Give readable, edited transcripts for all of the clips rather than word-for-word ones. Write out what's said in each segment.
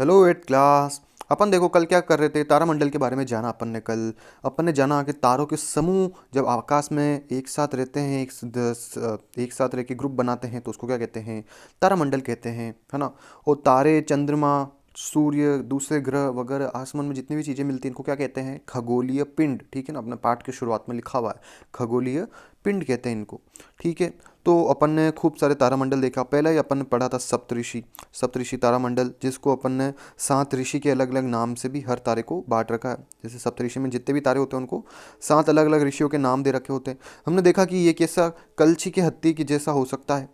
Hello eight class. अपन देखो कल क्या कर रहे थे, तारामंडल के बारे में जाना अपन ने जाना कि तारों के समूह जब आकाश में एक साथ रहते हैं, एक साथ रह के ग्रुप बनाते हैं तो उसको क्या कहते हैं, तारामंडल कहते हैं, है ना। और तारे, चंद्रमा, सूर्य, दूसरे ग्रह वगैरह आसमान में जितनी भी चीज़ें मिलती हैं इनको क्या कहते हैं, खगोलीय पिंड। ठीक है ना, अपने पाठ के शुरुआत में लिखा हुआ है, खगोलीय पिंड कहते हैं इनको। ठीक है। तो अपन ने खूब सारे तारामंडल देखा। पहले ही अपन ने पढ़ा था सप्तऋषि, सप्तऋषि तारामंडल, जिसको अपन ने सात ऋषि के अलग अलग नाम से भी हर तारे को बांट रखा है। जैसे सप्तऋषि में जितने भी तारे होते हैं उनको सात अलग अलग ऋषियों के नाम दे रखे होते हैं। हमने देखा कि ये कैसा कलछी के हत्ती की जैसा हो सकता है,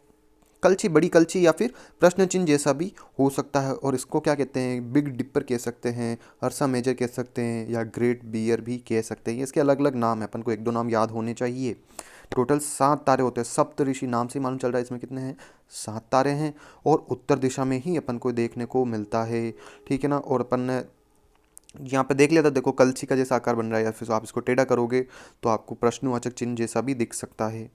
कलछी, बड़ी कलछी, या फिर प्रश्न चिन्ह जैसा भी हो सकता है। और इसको क्या कहते हैं, बिग डिपर कह सकते हैं, अर्सा मेजर कह सकते हैं, या ग्रेट बियर भी कह सकते हैं। इसके अलग अलग नाम है, अपन को एक दो नाम याद होने चाहिए। टोटल सात तारे होते हैं। सप्त ऋषि नाम से मालूम चल रहा है इसमें कितने हैं, सात तारे हैं। और उत्तर दिशा में ही अपन को देखने को मिलता है। ठीक है ना। और अपन ने यहाँ पे देख लिया था, देखो कलछी का जैसा आकार बन रहा है, या फिर आप इसको टेढ़ा करोगे तो आपको प्रश्नवाचक चिन्ह जैसा भी दिख सकता है।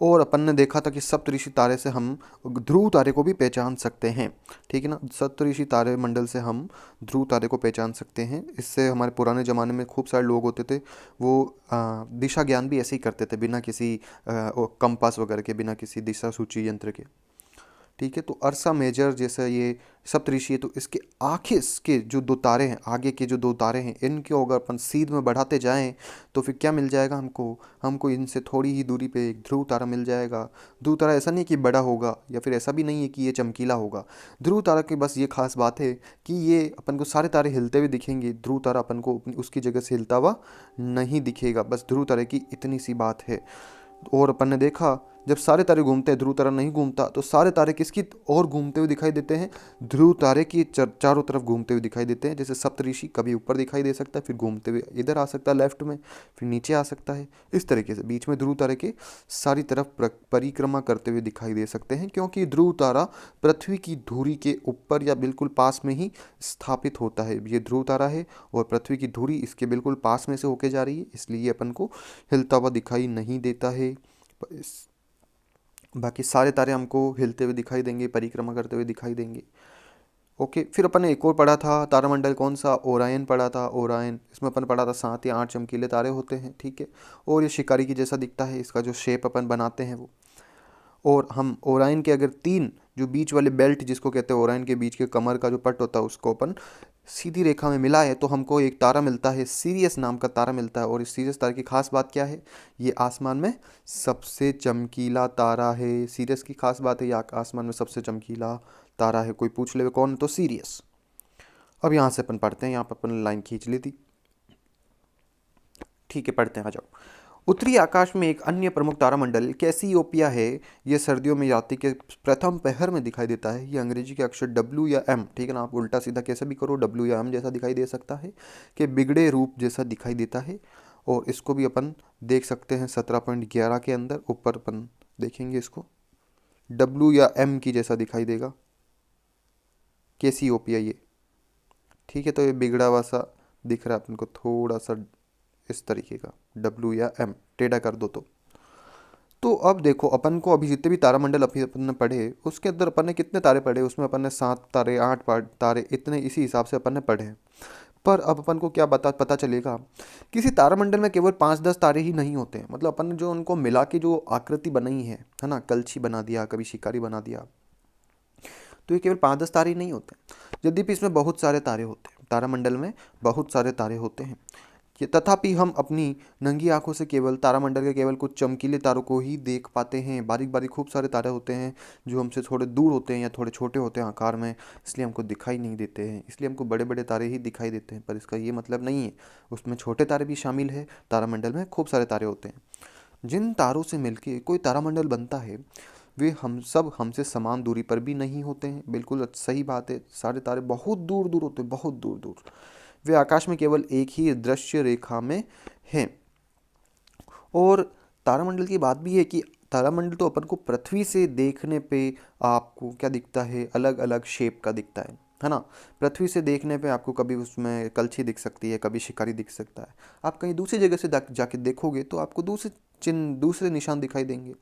और अपन ने देखा था कि सप्तऋषि तारे से हम ध्रुव तारे को भी पहचान सकते हैं। ठीक है ना, सप्तऋषि तारे मंडल से हम ध्रुव तारे को पहचान सकते हैं। इससे हमारे पुराने ज़माने में खूब सारे लोग होते थे, वो दिशा ज्ञान भी ऐसे ही करते थे, बिना किसी कंपास वगैरह के, बिना किसी दिशा सूची यंत्र के। ठीक है। तो अर्सा मेजर जैसा ये सप्तऋषि है, तो इसके आगे के जो दो तारे हैं, आगे के जो दो तारे हैं, इनके अगर अपन सीध में बढ़ाते जाएं तो फिर क्या मिल जाएगा हमको, हमको इनसे थोड़ी ही दूरी पे एक ध्रुव तारा मिल जाएगा। ध्रुव तारा ऐसा नहीं कि बड़ा होगा, या फिर ऐसा भी नहीं है कि ये चमकीला होगा। ध्रुव तारा की बस ये खास बात है कि ये अपन को सारे तारे हिलते हुए दिखेंगे, ध्रुव तारा अपन को उसकी जगह से हिलता हुआ नहीं दिखेगा। बस ध्रुव तारे की इतनी सी बात है। और अपन ने देखा जब सारे तारे घूमते हैं, ध्रुव तारा नहीं घूमता, तो सारे तारे किसकी और घूमते हुए दिखाई देते हैं, ध्रुव तारे की चारों तरफ घूमते हुए दिखाई देते हैं। जैसे सप्तऋषि कभी ऊपर दिखाई दे सकता है, फिर घूमते हुए इधर आ सकता है लेफ्ट में, फिर नीचे आ सकता है। इस तरीके से बीच में ध्रुव तारे के सारी तरफ परिक्रमा करते हुए दिखाई दे सकते हैं, क्योंकि ध्रुव तारा पृथ्वी की धुरी के ऊपर या बिल्कुल पास में ही स्थापित होता है। ये ध्रुव तारा है और पृथ्वी की धुरी इसके बिल्कुल पास में से होके जा रही है, इसलिए अपन को हिलता हुआ दिखाई नहीं देता है। बाकी सारे तारे हमको हिलते हुए दिखाई देंगे, परिक्रमा करते हुए दिखाई देंगे। ओके। फिर अपन ने एक और पढ़ा था तारामंडल, कौन सा, ओरायन पढ़ा था। ओरायन, इसमें अपन पढ़ा था 7 या 8 चमकीले तारे होते हैं। ठीक है। और ये शिकारी की जैसा दिखता है, इसका जो शेप अपन बनाते हैं वो। और हम ओराइन के अगर 3 जो बीच वाले बेल्ट जिसको कहते हैं, ओराइन के बीच के कमर का जो पट होता है उसको अपन सीधी रेखा में मिला है तो हमको एक तारा मिलता है, सीरियस नाम का तारा मिलता है। और इस सीरियस तारे की खास बात क्या है, ये आसमान में सबसे चमकीला तारा है। सीरियस की खास बात है, ये आसमान में सबसे चमकीला तारा है। कोई पूछ ले कौन, तो सीरियस। अब यहाँ से अपन पढ़ते हैं, यहाँ पर अपन लाइन खींच ली थी। ठीक है, पढ़ते हैं, आ जाओ। उत्तरी आकाश में एक अन्य प्रमुख तारामंडल कैसियोपिया है। यह सर्दियों में रात्रि के प्रथम पहर में दिखाई देता है। ये अंग्रेजी के अक्षर डब्ल्यू या एम, ठीक है ना, आप उल्टा सीधा कैसे भी करो, डब्ल्यू या एम जैसा दिखाई दे सकता है, कि बिगड़े रूप जैसा दिखाई देता है। और इसको भी अपन देख सकते हैं 17.11 के अंदर, ऊपर अपन देखेंगे इसको, डब्ल्यू या एम की जैसा दिखाई देगा कैसियोपिया ये। ठीक है। तो ये बिगड़ा हुआ सा दिख रहा है अपन को, थोड़ा सा इस तरीके का, डब्ल्यू या एम टेढ़ा कर दो तो अब देखो अपन को अभी जितने भी तारामंडल अभी अपन ने पढ़े, उसके अंदर अपन ने कितने तारे पढ़े, उसमें अपन ने 7 तारे, 8 तारे, इतने इसी हिसाब से अपन ने पढ़े हैं। पर अब अपन को क्या पता चलेगा, किसी तारामंडल में केवल 5-10 तारे ही नहीं होते हैं। मतलब अपन ने जो उनको मिला के जो आकृति बनाई है ना, कलछी बना दिया, कभी शिकारी बना दिया, तो ये केवल 5-10 तारे ही नहीं होते। यद्यपि इसमें बहुत सारे तारे होते हैं, तारामंडल में बहुत सारे तारे होते हैं, तथापि हम अपनी नंगी आंखों से केवल तारामंडल के केवल कुछ चमकीले तारों को ही देख पाते हैं। बारीक बारीक खूब सारे तारे होते हैं जो हमसे थोड़े दूर होते हैं या थोड़े छोटे होते हैं आकार में, इसलिए हमको दिखाई नहीं देते हैं। इसलिए हमको बड़े बड़े तारे ही दिखाई देते हैं, पर इसका ये मतलब नहीं है, उसमें छोटे तारे भी शामिल है। तारामंडल में खूब सारे तारे होते हैं। जिन तारों से मिलकर कोई तारामंडल बनता है वे हम सब हमसे समान दूरी पर भी नहीं होते हैं। बिल्कुल सही बात है, सारे तारे बहुत दूर दूर होते हैं, बहुत दूर दूर। वे आकाश में केवल एक ही दृश्य रेखा में हैं। और तारामंडल की बात भी है कि तारामंडल तो अपन को पृथ्वी से देखने पे आपको क्या दिखता है, अलग अलग शेप का दिखता है ना। पृथ्वी से देखने पे आपको कभी उसमें कलछी दिख सकती है, कभी शिकारी दिख सकता है। आप कहीं दूसरी जगह से जाके देखोगे तो आपको दूसरे चिन्ह, दूसरे निशान दिखाई देंगे।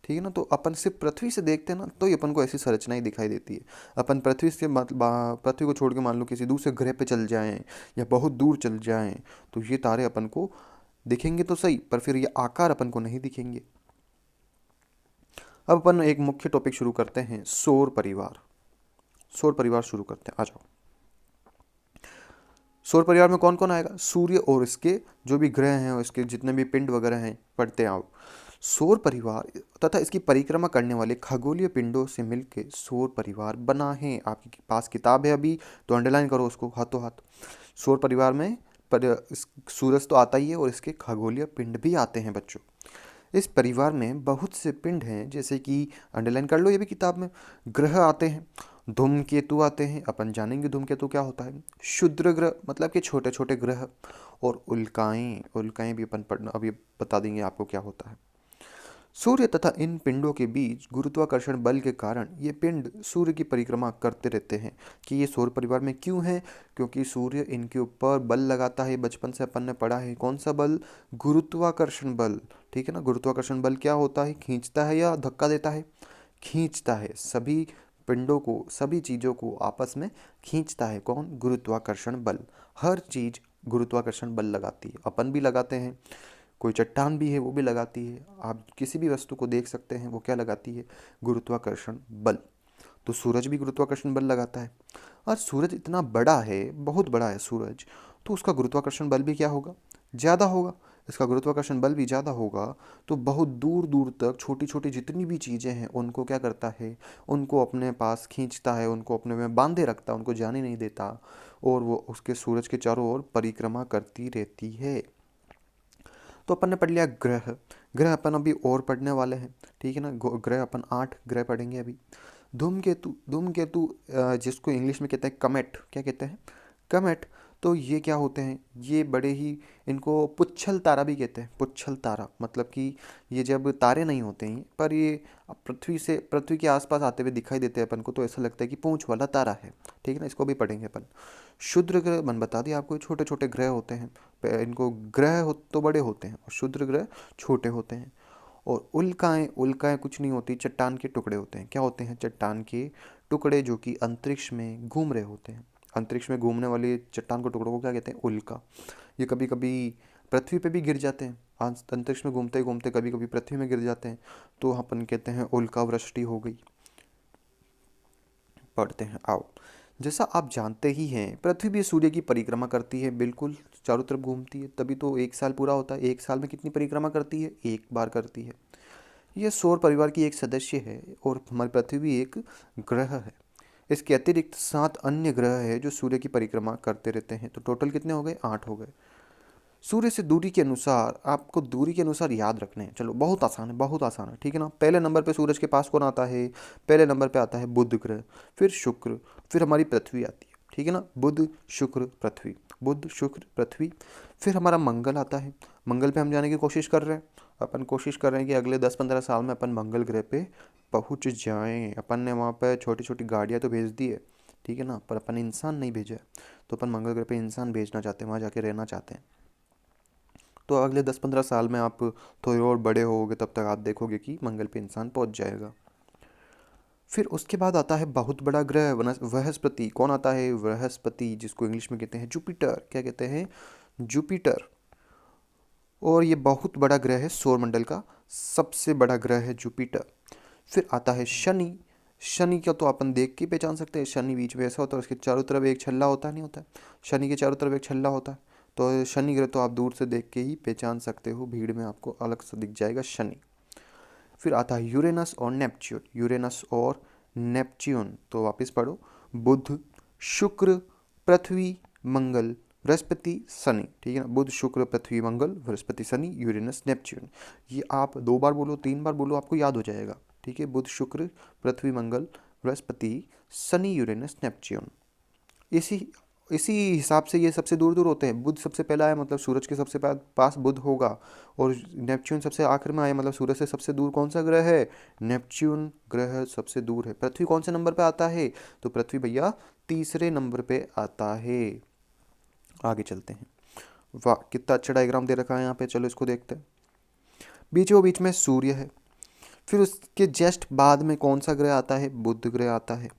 ठीक है ना। तो अपन सिर्फ पृथ्वी से देखते हैं ना, तो ही अपन को ऐसी संरचना ही दिखाई देती है। अपन पृथ्वी से पृथ्वी को छोड़ के मान लो किसी दूसरे ग्रह पे चल जाएं या बहुत दूर चल जाएं, तो ये तारे अपन को दिखेंगे तो सही, पर फिर ये आकार अपन को नहीं दिखेंगे। अब अपन एक मुख्य टॉपिक शुरू करते हैं, सौर परिवार। सौर परिवार शुरू करते हैं, आ जाओ। सौर परिवार में कौन कौन आएगा? सूर्य और इसके जो भी ग्रह हैं और इसके जितने भी पिंड वगैरह हैं, पढ़ते हैं आओ। सौर परिवार तथा इसकी परिक्रमा करने वाले खगोलीय पिंडों से मिलकर सौर परिवार बना है। आपके पास किताब है अभी, तो अंडरलाइन करो उसको हाथों हाथ। सौर परिवार में सूरज तो आता ही है और इसके खगोलीय पिंड भी आते हैं बच्चों। इस परिवार में बहुत से पिंड हैं, जैसे कि अंडरलाइन कर लो ये भी किताब में। ग्रह आते हैं, धूमकेतु आते हैं, अपन जानेंगे धूमकेतु क्या होता है। क्षुद्र ग्रह मतलब कि छोटे छोटे ग्रह, और उल्काएं। उल्काएं भी अपन पढ़ना अभी बता देंगे आपको क्या होता है। सूर्य तथा इन पिंडों के बीच गुरुत्वाकर्षण बल के कारण ये पिंड सूर्य की परिक्रमा करते रहते हैं। कि ये सौर परिवार में क्यों है? क्योंकि सूर्य इनके ऊपर बल लगाता है। बचपन से अपन ने पढ़ा है, कौन सा बल? गुरुत्वाकर्षण बल। ठीक है ना। गुरुत्वाकर्षण बल क्या होता है? खींचता है या धक्का देता है? खींचता है। सभी पिंडों को, सभी चीज़ों को आपस में खींचता है कौन? गुरुत्वाकर्षण बल। हर चीज़ गुरुत्वाकर्षण बल लगाती है, अपन भी लगाते हैं। कोई चट्टान भी है वो भी लगाती है। आप किसी भी वस्तु को देख सकते हैं, वो क्या लगाती है? गुरुत्वाकर्षण बल। तो सूरज भी गुरुत्वाकर्षण बल लगाता है। और सूरज इतना बड़ा है, बहुत बड़ा है सूरज, तो उसका गुरुत्वाकर्षण बल भी क्या होगा? ज़्यादा होगा। इसका गुरुत्वाकर्षण बल भी ज़्यादा होगा, तो बहुत दूर दूर तक छोटी छोटी जितनी भी चीज़ें हैं उनको क्या करता है? उनको अपने पास खींचता है, उनको अपने में बांधे रखता है, उनको जाने नहीं देता, और वो उसके सूरज के चारों ओर परिक्रमा करती रहती है। तो अपन ने पढ़ लिया ग्रह। ग्रह अपन अभी और पढ़ने वाले हैं, ठीक है ना। ग्रह अपन 8 ग्रह पढ़ेंगे अभी। धूमकेतु। धूमकेतु जिसको इंग्लिश में कहते हैं कमेट। क्या कहते हैं? कमेट। तो ये क्या होते हैं? ये बड़े ही, इनको पुच्छल तारा भी कहते हैं। पुच्छल तारा मतलब कि ये जब तारे नहीं होते हैं पर ये पृथ्वी के आसपास आते हुए दिखाई देते हैं अपन को, तो ऐसा लगता है कि पूंछ वाला तारा है। ठीक है ना। इसको भी पढ़ेंगे अपन। क्षुद्र ग्रह मन बता दिया आपको, छोटे छोटे ग्रह होते हैं। इनको ग्रह हो तो बड़े होते हैं और क्षुद्र ग्रह छोटे होते हैं। और उल्काएं। उल्काएं कुछ नहीं होती, चट्टान के टुकड़े होते हैं। क्या होते हैं? चट्टान के टुकड़े जो कि अंतरिक्ष में घूम रहे होते हैं। अंतरिक्ष में घूमने वाले चट्टान के टुकड़ों को क्या कहते हैं? उल्का। ये कभी कभी पृथ्वी पे भी गिर जाते हैं। अंतरिक्ष में घूमते घूमते कभी कभी पृथ्वी में गिर जाते हैं, तो अपन कहते हैं उल्का वृष्टि हो गई। पढ़ते हैं आओ। जैसा आप जानते ही हैं, पृथ्वी भी सूर्य की परिक्रमा करती है, बिल्कुल चारों तरफ घूमती है, तभी तो एक साल पूरा होता है। एक साल में कितनी परिक्रमा करती है? एक बार करती है। यह सौर परिवार की एक सदस्य है और हमारी पृथ्वी भी एक ग्रह है। इसके अतिरिक्त 7 अन्य ग्रह है जो सूर्य की परिक्रमा करते रहते हैं। तो टोटल कितने हो गए? 8 हो गए। सूर्य से दूरी के अनुसार, आपको दूरी के अनुसार याद रखने हैं। चलो बहुत आसान है, बहुत आसान है, ठीक है ना। पहले नंबर पे सूरज के पास कौन आता है? पहले नंबर पे आता है बुध ग्रह, फिर शुक्र, फिर हमारी पृथ्वी आती है। ठीक है ना। बुध शुक्र पृथ्वी, बुध शुक्र पृथ्वी। फिर हमारा मंगल आता है। मंगल पे हम जाने की कोशिश कर रहे हैं। अपन कोशिश कर रहे हैं कि अगले 10-15 साल में अपन मंगल ग्रह पे पहुंच जाएं। अपन ने वहाँ पे छोटी छोटी गाड़ियाँ तो भेज दी है, ठीक है ना, पर अपन ने इंसान नहीं भेजा है। तो अपन मंगल ग्रह पे इंसान भेजना चाहते हैं, वहाँ जाके रहना चाहते हैं। तो अगले 10-15 साल में आप थोड़े और बड़े होगे, तब तक आप देखोगे कि मंगल पे इंसान पहुंच जाएगा। फिर उसके बाद आता है बहुत बड़ा ग्रह बृहस्पति। कौन आता है? बृहस्पति, जिसको इंग्लिश में कहते हैं जुपिटर। क्या कहते हैं? जुपिटर। और ये बहुत बड़ा ग्रह है, सौरमंडल का सबसे बड़ा ग्रह है जुपिटर। फिर आता है शनि। शनि का तो अपन देख के पहचान सकते हैं। शनि बीच में ऐसा होता है, उसके चारों तरफ एक छल्ला होता नहीं होता है? शनि के चारों तरफ एक छल्ला होता है। तो शनि ग्रह तो आप दूर से देख के ही पहचान सकते हो, भीड़ में आपको अलग से दिख जाएगा शनि। फिर आता है यूरेनस और नेपच्यून। यूरेनस और नेपच्यून, तो वापस पढ़ो। बुध शुक्र पृथ्वी मंगल बृहस्पति शनि। ठीक है ना। बुध शुक्र पृथ्वी मंगल बृहस्पति शनि, यूरेनस नेपच्यून। ये आप 2 बार बोलो, 3 बार बोलो, आपको याद हो जाएगा। ठीक है। बुध शुक्र पृथ्वी मंगल बृहस्पति शनि यूरेनस नेपच्यून। इसी इसी हिसाब से ये सबसे दूर दूर होते हैं। बुध सबसे पहला है, मतलब सूरज के सबसे पास बुध होगा, और नेपच्यून सबसे आखिर में आया, मतलब सूरज से सबसे दूर कौन सा ग्रह है? नेपच्यून ग्रह सबसे दूर है। पृथ्वी कौन से नंबर पे आता है? तो पृथ्वी भैया तीसरे नंबर पे आता है। आगे चलते हैं। वाह कितना अच्छा डायग्राम दे रखा है यहाँ पे, चलो इसको देखते हैं। बीचों बीच में सूर्य है। फिर उसके जस्ट बाद में कौन सा ग्रह आता है? बुध ग्रह आता है।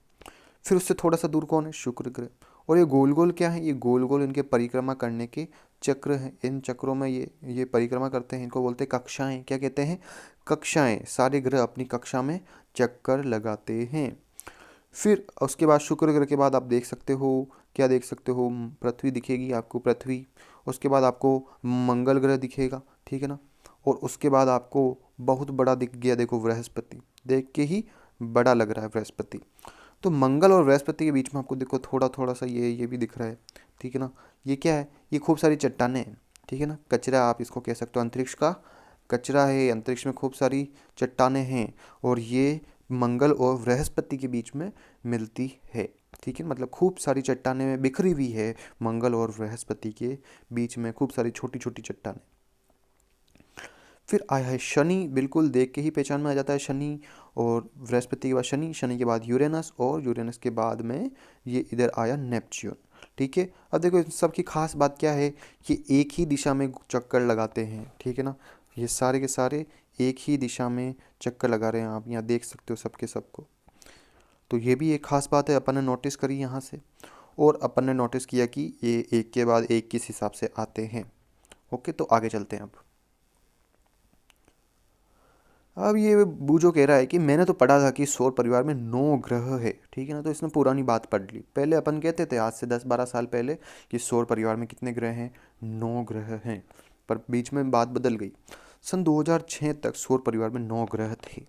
फिर उससे थोड़ा सा दूर कौन है? शुक्र ग्रह। और ये गोल गोल क्या है? ये गोल गोल इनके परिक्रमा करने के चक्र हैं। इन चक्रों में ये परिक्रमा करते हैं, इनको बोलते हैं कक्षाएं। क्या कहते हैं? कक्षाएं। सारे ग्रह अपनी कक्षा में चक्कर लगाते हैं। फिर उसके बाद शुक्र ग्रह के बाद आप देख सकते हो, क्या देख सकते हो? पृथ्वी दिखेगी आपको, पृथ्वी। उसके बाद आपको मंगल ग्रह दिखेगा, ठीक है ना। और उसके बाद आपको बहुत बड़ा दिख गया, देखो बृहस्पति। देख के ही बड़ा लग रहा है बृहस्पति। तो मंगल और बृहस्पति के बीच में आपको देखो थोड़ा थोड़ा सा ये भी दिख रहा है, ठीक है ना। ये क्या है? ये खूब सारी चट्टानें हैं, ठीक है ना। कचरा आप इसको कह सकते हो, अंतरिक्ष का कचरा है। अंतरिक्ष में खूब सारी चट्टानें हैं और ये मंगल और बृहस्पति के बीच में मिलती है, ठीक है। मतलब खूब सारी चट्टानें बिखरी हुई है मंगल और बृहस्पति के बीच में, खूब सारी छोटी छोटी चट्टानें। फिर आया है शनि। बिल्कुल देख के ही पहचान में आ जाता है शनि। और बृहस्पति के बाद शनि, शनि के बाद यूरेनस, और यूरेनस के बाद में ये इधर आया नेपच्यून, ठीक है। अब देखो इन सब की खास बात क्या है कि एक ही दिशा में चक्कर लगाते हैं, ठीक है ना। ये सारे के सारे एक ही दिशा में चक्कर लगा रहे हैं, आप यहाँ देख सकते हो सबके सबको। तो ये भी एक खास बात है, अपन ने नोटिस करी यहाँ से। और अपन ने नोटिस किया कि ये एक के बाद एक किस हिसाब से आते हैं। ओके, तो आगे चलते हैं। अब ये बूझो कह रहा है कि मैंने तो पढ़ा था कि सौर परिवार में 9 ग्रह है, ठीक है ना। तो इसने पुरानी बात पढ़ ली। पहले अपन कहते थे आज से 10-12 साल पहले कि सौर परिवार में कितने ग्रह हैं? 9 ग्रह हैं। पर बीच में बात बदल गई। सन 2006 तक सौर परिवार में 9 ग्रह थे।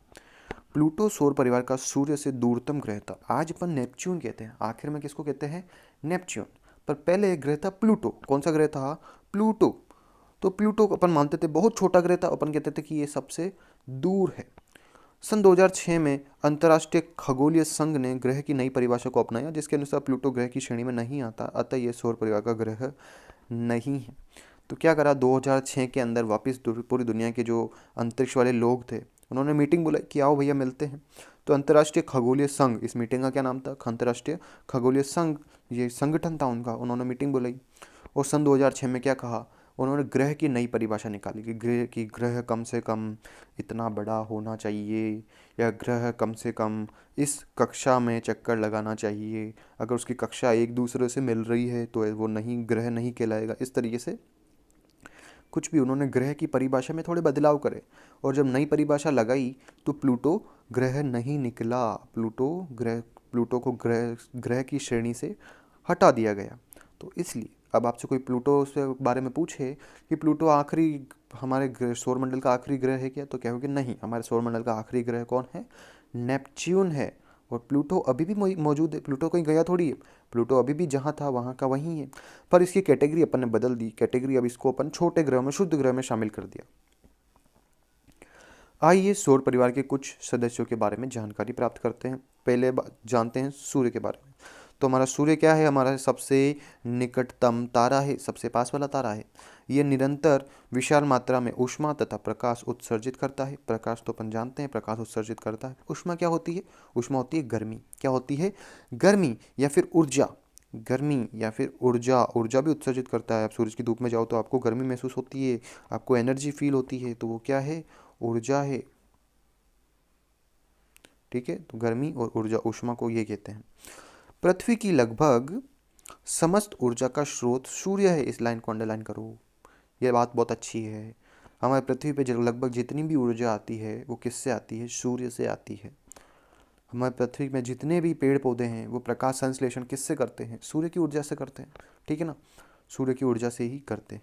प्लूटो सौर परिवार का सूर्य से दूरतम ग्रह था। आज अपन नेपच्यून कहते हैं, आखिर में किसको कहते हैं? नेपच्यून। पर पहले एक ग्रह था प्लूटो। कौन सा ग्रह था? प्लूटो। तो प्लूटो को अपन मानते थे बहुत छोटा ग्रह था, अपन कहते थे कि ये सबसे दूर है। सन 2006 में अंतर्राष्ट्रीय खगोलीय संघ ने ग्रह की नई परिभाषा को अपनाया, जिसके अनुसार प्लूटो ग्रह की श्रेणी में नहीं आता, अतः यह सौर परिवार का ग्रह नहीं है। तो क्या करा 2006 के अंदर वापस पूरी दुनिया के जो अंतरिक्ष वाले लोग थे, उन्होंने मीटिंग बुलाई कि आओ भैया मिलते हैं। तो अंतर्राष्ट्रीय खगोलीय संघ, इस मीटिंग का क्या नाम था? अंतर्राष्ट्रीय खगोलीय संघ, ये संगठन था उनका। उन्होंने मीटिंग बुलाई और सन 2006 में क्या कहा? उन्होंने ग्रह की नई परिभाषा निकाली कि ग्रह कम से कम इतना बड़ा होना चाहिए, या ग्रह कम से कम इस कक्षा में चक्कर लगाना चाहिए। अगर उसकी कक्षा एक दूसरे से मिल रही है तो वो नहीं, ग्रह नहीं कहलाएगा। इस तरीके से कुछ भी उन्होंने ग्रह की परिभाषा में थोड़े बदलाव करे। और जब नई परिभाषा लगाई तो प्लूटो ग्रह नहीं निकला। प्लूटो को ग्रह की श्रेणी से हटा दिया गया। तो इसलिए अब आपसे कोई प्लूटो से बारे में पूछे कि प्लूटो आखिरी हमारे सौरमंडल का आखिरी ग्रह है क्या, तो कहोगे नहीं, हमारे सौरमंडल का आखिरी ग्रह कौन है? नेपच्यून है। और प्लूटो अभी भी मौजूद है, प्लूटो कहीं गया थोड़ी है। प्लूटो अभी भी जहाँ था वहाँ का वहीं है। पर इसकी कैटेगरी अपन ने बदल दी। कैटेगरी अब इसको अपन छोटे ग्रह में, शुद्ध ग्रह में शामिल कर दिया। आइए सौर परिवार के कुछ सदस्यों के बारे में जानकारी प्राप्त करते हैं। पहले जानते हैं सूर्य के बारे में। तो हमारा सूर्य क्या है? हमारा सबसे निकटतम तारा है, सबसे पास वाला तारा है। यह निरंतर विशाल मात्रा में ऊष्मा तथा प्रकाश उत्सर्जित करता है। प्रकाश तो अपन जानते हैं, प्रकाश उत्सर्जित करता है। ऊष्मा क्या होती है? ऊष्मा होती है गर्मी। क्या होती है? गर्मी या फिर ऊर्जा। गर्मी या फिर ऊर्जा, ऊर्जा भी उत्सर्जित करता है। आप सूरज की धूप में जाओ तो आपको गर्मी महसूस होती है, आपको एनर्जी फील होती है, तो वो क्या है? ऊर्जा है, ठीक है। तो गर्मी और ऊर्जा, ऊष्मा को ये कहते हैं। पृथ्वी की लगभग समस्त ऊर्जा का स्रोत सूर्य है। इस लाइन को अंडरलाइन करो, ये बात बहुत अच्छी है। हमारे पृथ्वी पे लगभग जितनी भी ऊर्जा आती है वो किससे आती है? सूर्य से आती है। हमारे पृथ्वी में जितने भी पेड़ पौधे हैं वो प्रकाश संश्लेषण किससे करते हैं? सूर्य की ऊर्जा से करते हैं, ठीक है ना। सूर्य की ऊर्जा से ही करते हैं।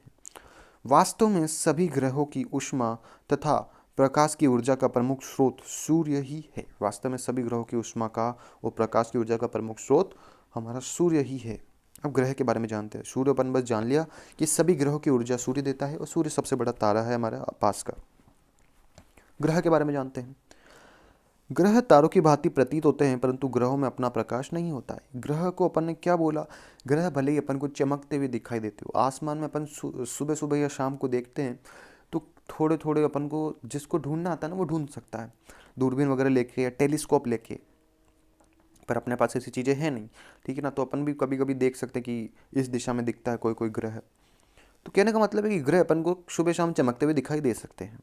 वास्तव में सभी ग्रहों की ऊष्मा तथा प्रकाश की ऊर्जा का प्रमुख स्रोत सूर्य ही है। वास्तव में सभी ग्रहों की ऊष्मा का और प्रकाश की ऊर्जा का प्रमुख स्रोत हमारा सूर्य ही है। अब ग्रह के बारे में जानते हैं। सूर्य अपन बस जान लिया कि सभी ग्रहों की ऊर्जा सूर्य देता है और सूर्य सबसे बड़ा तारा है हमारे पास का। ग्रह के बारे में जानते हैं। ग्रह तारों की भांति प्रतीत होते हैं, परंतु ग्रहों में अपना प्रकाश नहीं होता है। ग्रह को अपन ने क्या बोला? ग्रह भले ही अपन को चमकते हुए दिखाई देते हो, आसमान में अपन सुबह सुबह या शाम को देखते हैं तो थोड़े थोड़े अपन को जिसको ढूंढना आता है ना वो ढूंढ सकता है, दूरबीन वगैरह लेके या टेलीस्कोप लेके। पर अपने पास ऐसी चीज़ें हैं नहीं, ठीक है ना। तो अपन भी कभी कभी देख सकते हैं कि इस दिशा में दिखता है कोई कोई ग्रह। तो कहने का मतलब है कि ग्रह अपन को सुबह शाम चमकते हुए दिखाई दे सकते हैं,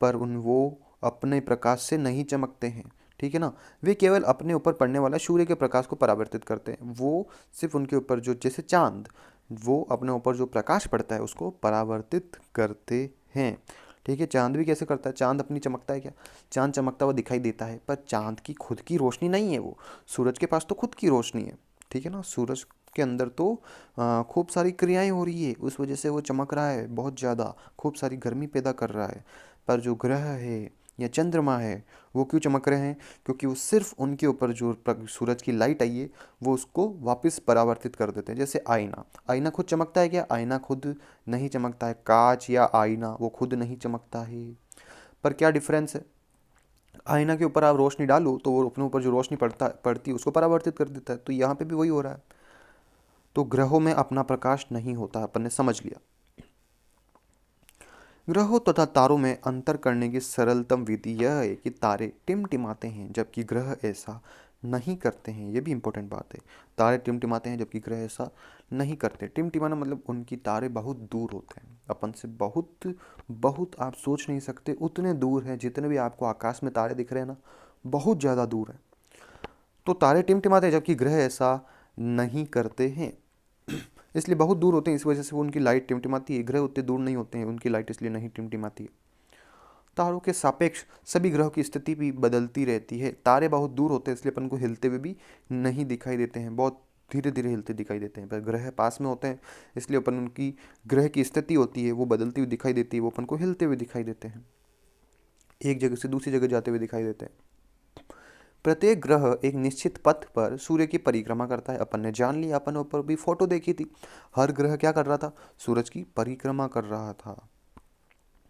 पर वो अपने प्रकाश से नहीं चमकते हैं, ठीक है ना। वे केवल अपने ऊपर पड़ने वाला सूर्य के प्रकाश को परावर्तित करते हैं। वो सिर्फ उनके ऊपर जो, जैसे चांद, वो अपने ऊपर जो प्रकाश पड़ता है उसको परावर्तित करते हैं, ठीक है। चांद भी कैसे करता है, चांद अपनी चमकता है क्या, चांद चमकता हुआ दिखाई देता है, पर चांद की खुद की रोशनी नहीं है वो, सूरज के पास तो खुद की रोशनी है, ठीक है ना। सूरज के अंदर तो खूब सारी क्रियाएं हो रही है, उस वजह से वो चमक रहा है बहुत ज़्यादा, खूब सारी गर्मी पैदा कर रहा है। पर जो ग्रह है या चंद्रमा है, वो क्यों चमक रहे हैं, क्योंकि वो सिर्फ उनके ऊपर जो सूरज की लाइट आई है वो उसको वापस परावर्तित कर देते हैं। जैसे आईना, आईना खुद चमकता है क्या, आईना खुद नहीं चमकता है। कांच या आईना वो खुद नहीं चमकता है। पर क्या डिफरेंस है, आईना के ऊपर आप रोशनी डालो तो वो अपने ऊपर जो रोशनी पड़ती है उसको परावर्तित कर देता है। तो यहाँ पे भी वही हो रहा है। तो ग्रहों में अपना प्रकाश नहीं होता, अपन ने समझ लिया। ग्रहों तथा तारों में अंतर करने की सरलतम विधि यह है कि तारे टिमटिमाते हैं जबकि ग्रह ऐसा नहीं करते हैं। ये भी इंपॉर्टेंट बात है, तारे टिमटिमाते हैं जबकि ग्रह ऐसा नहीं करते। टिमटिमाना मतलब उनकी तारे बहुत दूर होते हैं अपन से, बहुत बहुत आप सोच नहीं सकते उतने दूर हैं। जितने भी आपको आकाश में तारे दिख रहे हैं ना, बहुत ज़्यादा दूर है। तो तारे टिमटिमाते हैं जबकि ग्रह ऐसा नहीं करते हैं, इसलिए बहुत दूर होते हैं, इस वजह से वो उनकी लाइट टिमटिमाती है। ग्रह उतने दूर नहीं होते हैं, उनकी लाइट इसलिए नहीं टिमटिमाती है। तारों के सापेक्ष सभी ग्रहों की स्थिति भी बदलती रहती है। तारे बहुत दूर होते हैं इसलिए अपन को हिलते हुए भी नहीं दिखाई देते हैं, बहुत धीरे धीरे हिलते दिखाई देते हैं। पर ग्रह पास में होते हैं इसलिए अपन उनकी ग्रह की स्थिति होती है वो बदलती हुई दिखाई देती है, वो अपन को हिलते हुए दिखाई देते हैं, एक जगह से दूसरी जगह जाते हुए दिखाई देते हैं। प्रत्येक ग्रह एक निश्चित पथ पर सूर्य की परिक्रमा करता है। अपन ने जान लिया, अपन ऊपर भी फोटो देखी थी, हर ग्रह क्या कर रहा था, सूरज की परिक्रमा कर रहा था।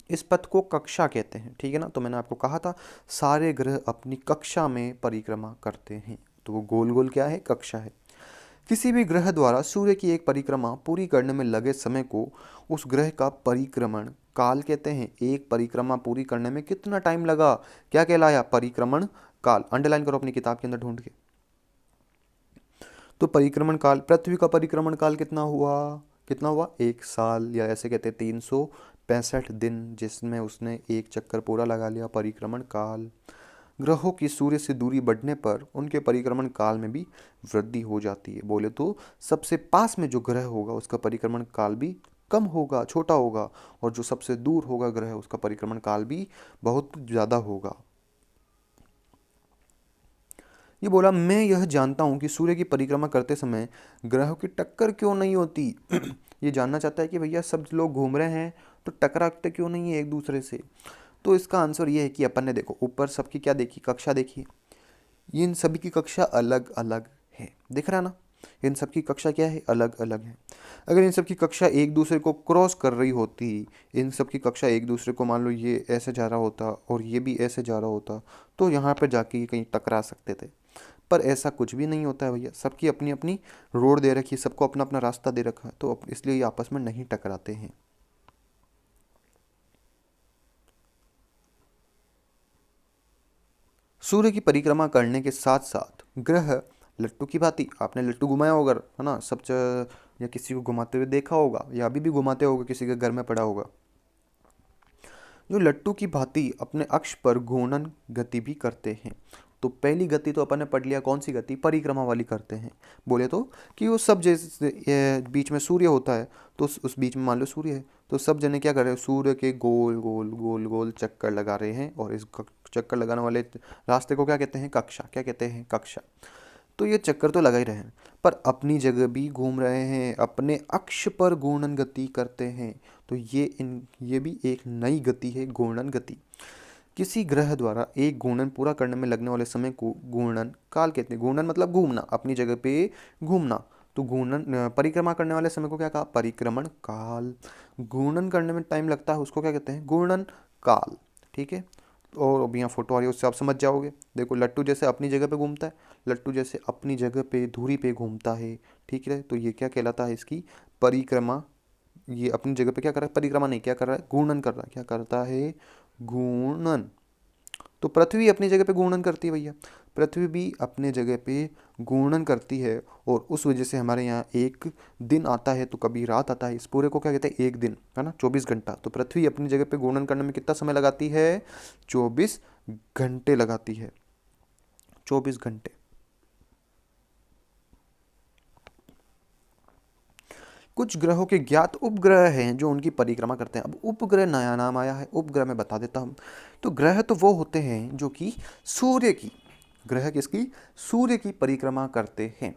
इस पथ को कक्षा कहते हैं, ठीक है ना। तो मैंने आपको कहा था सारे ग्रह अपनी कक्षा में परिक्रमा करते हैं, तो वो गोल गोल क्या है, कक्षा है। किसी भी ग्रह द्वारा सूर्य की एक परिक्रमा पूरी करने में लगे समय को उस ग्रह का परिक्रमण काल कहते हैं। एक परिक्रमा पूरी करने में कितना टाइम लगा, क्या कहलाया, परिक्रमण काल। अंडरलाइन करो अपनी किताब के अंदर ढूंढ के। तो परिक्रमण काल, पृथ्वी का परिक्रमण काल कितना हुआ, कितना हुआ, 1 साल, या ऐसे कहते हैं 365 दिन, जिसमें उसने एक चक्कर पूरा लगा लिया, परिक्रमण काल। ग्रहों की सूर्य से दूरी बढ़ने पर उनके परिक्रमण काल में भी वृद्धि हो जाती है। बोले तो सबसे पास में जो ग्रह होगा उसका परिक्रमण काल भी कम होगा, छोटा होगा, और जो सबसे दूर होगा ग्रह उसका परिक्रमण काल भी बहुत ज़्यादा होगा। ये बोला, मैं यह जानता हूँ कि सूर्य की परिक्रमा करते समय ग्रहों की टक्कर क्यों नहीं होती। ये जानना चाहता है कि भैया सब लोग घूम रहे हैं तो टकराते क्यों नहीं है एक दूसरे से। तो इसका आंसर ये है कि अपन ने देखो ऊपर सबकी क्या देखी, कक्षा देखी, इन सभी की कक्षा अलग अलग है, दिख रहा है ना। इन सब की कक्षा क्या है, अलग अलग है। अगर इन सब की कक्षा एक दूसरे को क्रॉस कर रही होती, इन सब की कक्षा एक दूसरे को, मान लो ये ऐसे जा रहा होता और ये भी ऐसे जा रहा होता, तो यहाँ पर जाके ये कहीं टकरा सकते थे। पर ऐसा कुछ भी नहीं होता है भैया, सबकी अपनी अपनी रोड दे रखी है, सबको अपना अपना रास्ता दे रखा है, तो इसलिए ये आपस में नहीं टकराते हैं। सूर्य की परिक्रमा करने के साथ साथ ग्रह लट्टू की भांति, आपने लट्टू घुमाया होगा, है ना, या किसी को घुमाते हुए देखा होगा, या अभी भी घुमाते होगा, किसी के घर में पड़ा होगा, जो लट्टू की भांति अपने अक्ष पर घूर्णन गति भी करते हैं। तो पहली गति तो अपन ने पढ़ लिया, कौन सी गति, परिक्रमा वाली करते हैं। बोले तो कि वो सब, जैसे बीच में सूर्य होता है तो उस बीच में मान लो सूर्य है, तो सब जने क्या कर रहे हैं, सूर्य के गोल गोल गोल गोल चक्कर लगा रहे हैं, और इस चक्कर लगाने वाले रास्ते को क्या कहते हैं, कक्षा, क्या कहते हैं, कक्षा। तो ये चक्कर तो लगा ही रहे हैं, पर अपनी जगह भी घूम रहे हैं, अपने अक्ष पर घूर्णन गति करते हैं। तो ये भी एक नई गति है, घूर्णन गति। किसी ग्रह द्वारा एक घूर्णन पूरा करने में लगने वाले समय को घूर्णन काल कहते हैं। घूर्णन मतलब घूमना, अपनी जगह पे घूमना। तो घूर्णन, परिक्रमा करने वाले समय को क्या कहा, परिक्रमण काल। घूर्णन करने में टाइम लगता है उसको क्या कहते हैं, घूर्णन काल, ठीक है। और अब यहाँ फोटो आ रही है उससे आप समझ जाओगे। देखो लट्टू जैसे अपनी जगह पे घूमता है, लट्टू जैसे अपनी जगह पे धुरी पे घूमता है, ठीक है। तो ये क्या कहलाता है, इसकी परिक्रमा। ये अपनी जगह पे क्या कर रहा है, परिक्रमा नहीं, क्या कर रहा है, घूर्णन कर रहा है, क्या करता है, घूर्णन। तो पृथ्वी अपनी जगह पे घूर्णन करती है भैया, पृथ्वी भी अपने जगह पे घूर्णन करती है, और उस वजह से हमारे यहाँ एक दिन आता है तो कभी रात आता है। इस पूरे को क्या कहते हैं, एक दिन, है ना, 24 घंटा। तो पृथ्वी अपनी जगह पे घूर्णन करने में कितना समय लगाती है, 24 घंटे लगाती है, 24 घंटे। कुछ ग्रहों के ज्ञात उपग्रह हैं जो उनकी परिक्रमा करते हैं। अब उपग्रह नया नाम आया है, उपग्रह मैं बता देता हूँ। तो ग्रह तो वो होते हैं जो कि सूर्य की, ग्रह किसकी, सूर्य की परिक्रमा करते हैं,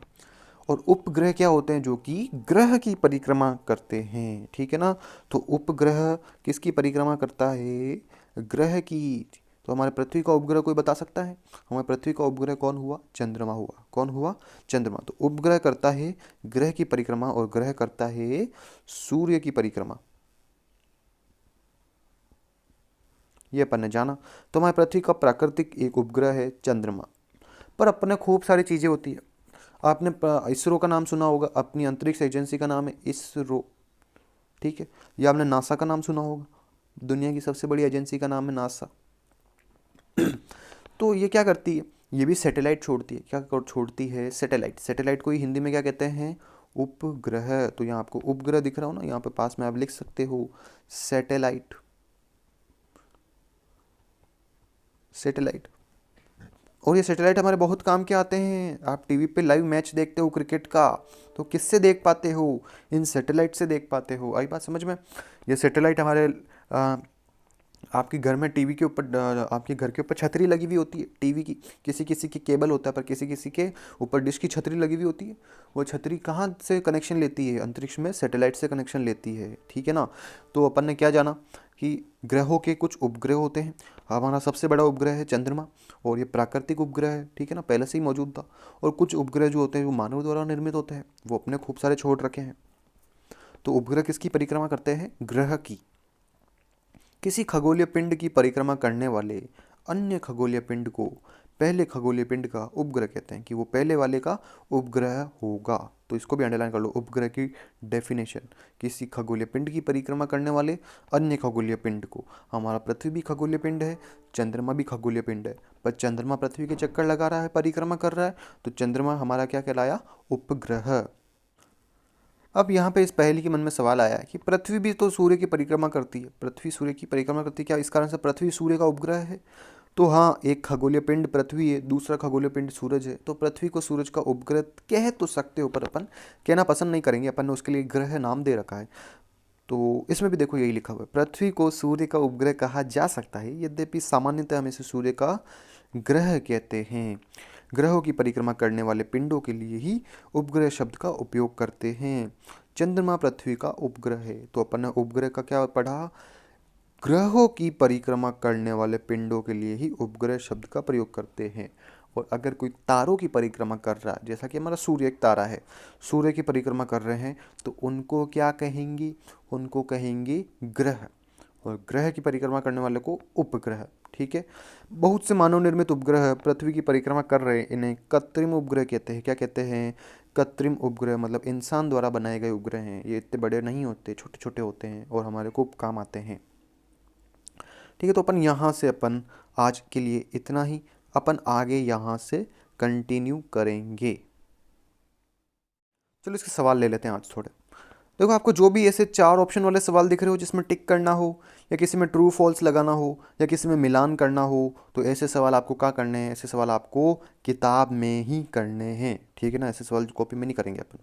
और उपग्रह क्या होते हैं, जो कि ग्रह की परिक्रमा करते हैं, ठीक है ना। तो उपग्रह किसकी परिक्रमा करता है, ग्रह की। तो हमारे पृथ्वी का उपग्रह कोई बता सकता है, हमारे पृथ्वी का उपग्रह कौन हुआ, चंद्रमा हुआ। कौन हुआ, चंद्रमा। तो उपग्रह करता है ग्रह की परिक्रमा, और ग्रह करता है सूर्य की परिक्रमा, ये अपन ने जाना। तो हमारे पृथ्वी का प्राकृतिक एक उपग्रह है चंद्रमा। पर अपने खूब सारी चीज़ें होती है। आपने इसरो का नाम सुना होगा, अपनी अंतरिक्ष एजेंसी का नाम है इसरो, ठीक है। या आपने नासा का नाम सुना होगा, दुनिया की सबसे बड़ी एजेंसी का नाम है नासा। तो ये क्या करती है, ये भी सैटेलाइट छोड़ती है। क्या छोड़ती है, सैटेलाइट। सैटेलाइट को ही हिंदी में क्या कहते हैं, उपग्रह। तो यहाँ आपको उपग्रह दिख रहा हो ना, यहाँ पे पास में आप लिख सकते हो सैटेलाइट, सैटेलाइट। और ये सैटेलाइट हमारे बहुत काम के आते हैं। आप टीवी पे लाइव मैच देखते हो क्रिकेट का, तो किससे देख पाते हो, इन सैटेलाइट से देख पाते हो। आई बात समझ में। ये सैटेलाइट हमारे आपके घर में टीवी के ऊपर, आपके घर के ऊपर छतरी लगी हुई होती है टीवी की। किसी किसी की केबल होता है, पर किसी किसी के ऊपर डिश की छतरी लगी हुई होती है। वो छतरी कहाँ से कनेक्शन लेती है, अंतरिक्ष में सैटेलाइट से कनेक्शन लेती है, ठीक है ना। तो अपन ने क्या जाना कि ग्रहों के कुछ उपग्रह होते हैं। हमारा सबसे बड़ा उपग्रह है चंद्रमा, और ये प्राकृतिक उपग्रह है, ठीक है ना, पहले से ही मौजूद था। और कुछ उपग्रह जो होते हैं वो मानव द्वारा निर्मित होते हैं, वो अपने खूब सारे छोड़ रखे हैं। तो उपग्रह किसकी परिक्रमा करते हैं, ग्रह की। किसी खगोलीय पिंड की परिक्रमा करने वाले अन्य खगोलीय पिंड को पहले खगोलीय पिंड का उपग्रह कहते हैं, कि वो पहले वाले का उपग्रह होगा। तो इसको भी अंडरलाइन कर लो, उपग्रह की डेफिनेशन। किसी खगोलीय पिंड की परिक्रमा करने वाले अन्य खगोलीय पिंड को। हमारा पृथ्वी भी खगोलीय पिंड है, चंद्रमा भी खगोलीय पिंड है, पर चंद्रमा पृथ्वी के चक्कर लगा रहा है, परिक्रमा कर रहा है, तो चंद्रमा हमारा क्या कहलाया, उपग्रह। अब यहाँ पे इस पहेली के मन में सवाल आया है कि पृथ्वी भी तो सूर्य की परिक्रमा करती है, पृथ्वी सूर्य की परिक्रमा करती है, क्या इस कारण से पृथ्वी सूर्य का उपग्रह है। तो हाँ, एक खगोलीय पिंड पृथ्वी है, दूसरा खगोलीय पिंड सूरज है। तो पृथ्वी को सूरज का उपग्रह कह तो सकते हो, पर अपन कहना पसंद नहीं करेंगे, अपन ने उसके लिए ग्रह नाम दे रखा है। तो इसमें भी देखो यही लिखा हुआ है, पृथ्वी को सूर्य का उपग्रह कहा जा सकता है, यद्यपि सामान्यतः हम इसे सूर्य का ग्रह कहते हैं। ग्रहों की परिक्रमा करने वाले पिंडों के लिए ही उपग्रह शब्द का उपयोग करते हैं। चंद्रमा पृथ्वी का उपग्रह है, तो अपन ने उपग्रह का क्या पढ़ा, ग्रहों की परिक्रमा करने वाले पिंडों के लिए ही उपग्रह शब्द का प्रयोग करते हैं। और अगर कोई तारों की परिक्रमा कर रहा है, जैसा कि हमारा सूर्य एक तारा है, सूर्य की परिक्रमा कर रहे हैं, तो उनको क्या कहेंगी, उनको कहेंगे ग्रह। और ग्रह की परिक्रमा करने वाले को उपग्रह, ठीक है। बहुत से मानव निर्मित उपग्रह पृथ्वी की परिक्रमा कर रहे हैं, इन्हें कृत्रिम उपग्रह कहते हैं। क्या कहते हैं, कृत्रिम उपग्रह, मतलब इंसान द्वारा बनाए गए उपग्रह हैं। ये इतने बड़े नहीं होते, छोटे छोटे होते हैं, और हमारे को काम आते हैं, ठीक है। तो अपन यहाँ से अपन आज के लिए इतना ही, अपन आगे यहाँ से कंटिन्यू करेंगे। चलो इसके सवाल ले लेते हैं आज थोड़े। देखो, आपको जो भी ऐसे 4 ऑप्शन वाले सवाल दिख रहे हो जिसमें टिक करना हो, या किसी में ट्रू फॉल्स लगाना हो, या किसी में मिलान करना हो, तो ऐसे सवाल आपको क्या करने हैं, ऐसे सवाल आपको किताब में ही करने हैं, ठीक है ना। ऐसे सवाल कॉपी में नहीं करेंगे अपन।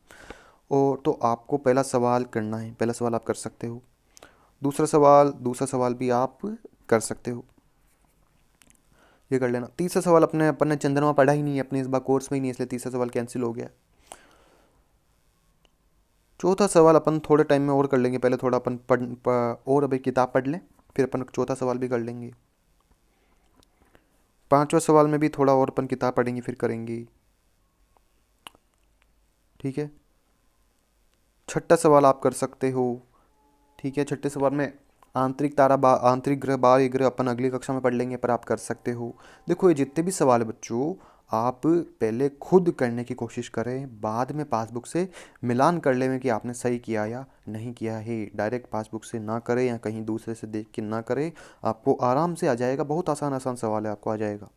और तो आपको पहला सवाल करना है, पहला सवाल आप कर सकते हो, दूसरा सवाल भी आप कर सकते हो, ये कर लेना। तीसरा सवाल अपन ने चंद्रमा पढ़ा ही नहीं है अपने इस बार कोर्स में ही नहीं, इसलिए तीसरा सवाल कैंसिल हो गया। चौथा सवाल अपन थोड़े टाइम में और कर लेंगे, पहले थोड़ा अपन और अभी किताब पढ़ लें, फिर अपन चौथा सवाल भी कर लेंगे। पांचवा सवाल में भी थोड़ा और अपन किताब पढ़ेंगे, फिर करेंगे, ठीक है। छठा सवाल आप कर सकते हो, ठीक है। छठे सवाल में आंतरिक ग्रह बाह्य ग्रह अपन अगली कक्षा में पढ़ लेंगे, पर आप कर सकते हो। देखो, ये जितने भी सवाल है बच्चों, आप पहले खुद करने की कोशिश करें, बाद में पासबुक से मिलान कर लें कि आपने सही किया या नहीं किया है। डायरेक्ट पासबुक से ना करें या कहीं दूसरे से देख के ना करें, आपको आराम से आ जाएगा। बहुत आसान आसान सवाल है, आपको आ जाएगा।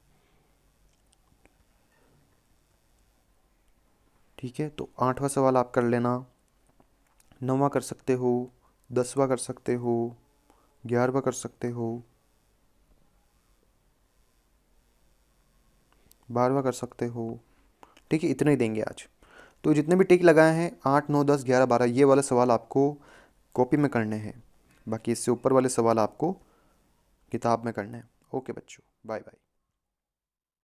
ठीक है, तो 8वां सवाल आप कर लेना, 9वां कर सकते हो, 10वां कर सकते हो, 11वां कर सकते हो, 12वां कर सकते हो। ठीक है, इतने ही देंगे आज। तो जितने भी टिक लगाए हैं 8, 9, 10, 11, 12, ये वाले सवाल आपको कॉपी में करने हैं। बाकी इससे ऊपर वाले सवाल आपको किताब में करने हैं। ओके बच्चों, बाय बाय।